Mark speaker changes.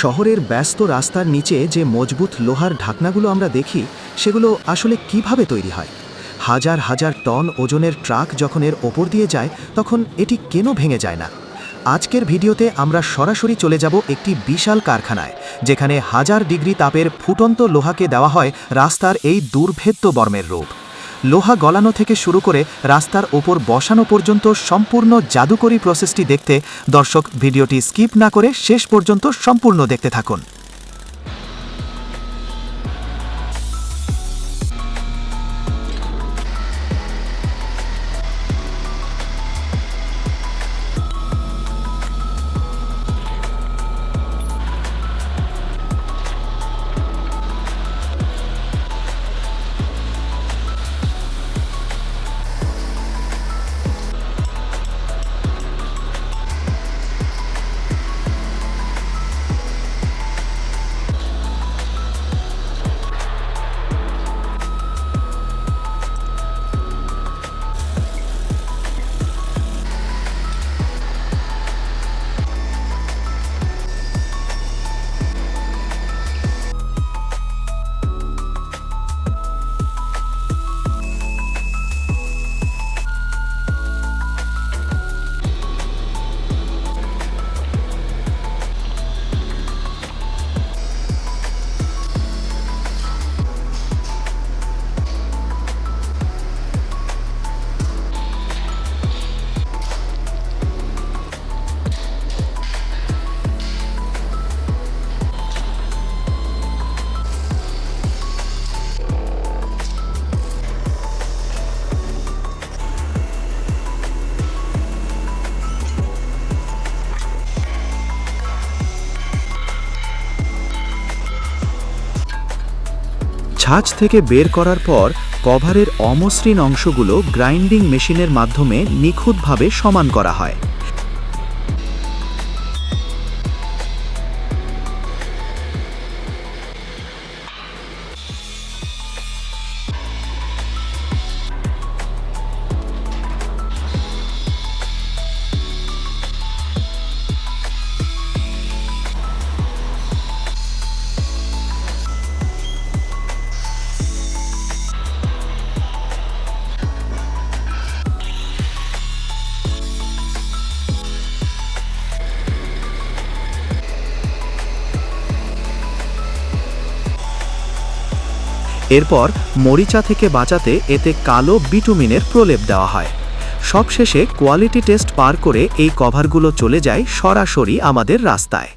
Speaker 1: শহরের ব্যস্ত রাস্তার নিচে যে মজবুত লোহার ঢাকনাগুলো আমরা দেখি সেগুলো আসলে কিভাবে তৈরি হয়? হাজার হাজার টন ওজনের ট্রাক যখন এর ওপর দিয়ে যায় তখন এটি কেন ভেঙে যায় না? আজকের ভিডিওতে আমরা সরাসরি চলে যাব একটি বিশাল কারখানায়, যেখানে হাজার ডিগ্রি তাপের ফুটন্ত লোহাকে দেওয়া হয় রাস্তার এই দুর্ভেদ্য বর্মের রূপ। লোহা গলানো থেকে শুরু করে রাস্তার ওপর বসানো পর্যন্ত সম্পূর্ণ জাদুকরী প্রসেসটি দেখতে দর্শক ভিডিওটি স্কিপ না করে শেষ পর্যন্ত সম্পূর্ণ দেখতে থাকুন। ছাঁচ থেকে বের করার পর কভারের অমসৃণ অংশগুলো গ্রাইন্ডিং মেশিনের মাধ্যমে নিখুঁতভাবে সমান করা হয়। এরপর মরিচা থেকে বাঁচাতে এতে কালো বিটুমিনের প্রলেপ দেওয়া হয়। সবশেষে কোয়ালিটি টেস্ট পার করে এই কভারগুলো চলে যায় সরাসরি আমাদের রাস্তায়।